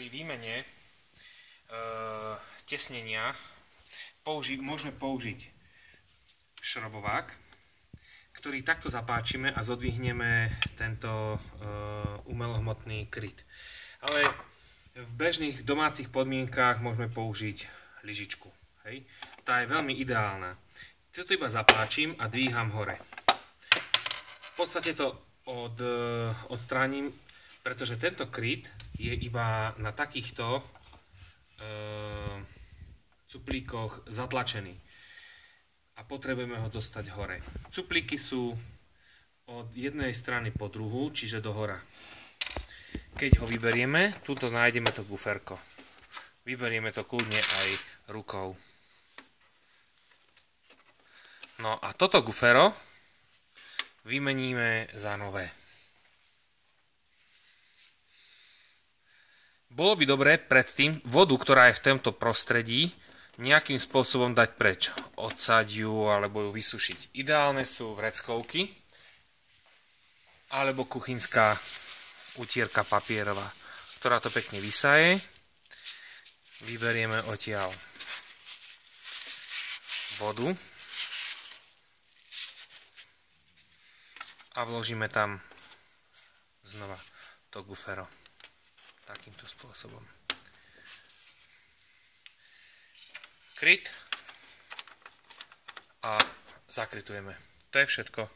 pri výmene tesnenia môžeme použiť šrobovák, ktorý takto zapáčime a zodvihneme tento umelohmotný kryt. Ale v bežných domácich podmienkách môžeme použiť lyžičku. Hej. Tá je veľmi ideálna. Toto iba zapáčim a dvíham hore. V podstate to odstránim, pretože tento kryt je iba na takýchto cuplíkoch zatlačený. A potrebujeme ho dostať hore. Cuplíky sú od jednej strany po druhú, čiže dohora. Keď ho vyberieme, tuto nájdeme to guferko. Vyberieme to kľudne aj rukou. No a toto gufero vymeníme za nové. Bolo by dobré predtým vodu, ktorá je v tomto prostredí, nejakým spôsobom dať preč. Odsať ju alebo ju vysušiť. Ideálne sú vreckovky alebo kuchynská utierka papierová, ktorá to pekne vysaje. Vyberieme odtiaľ vodu a vložíme tam znova to gufero takýmto spôsobom. Kryt a zakrytujeme. To je všetko.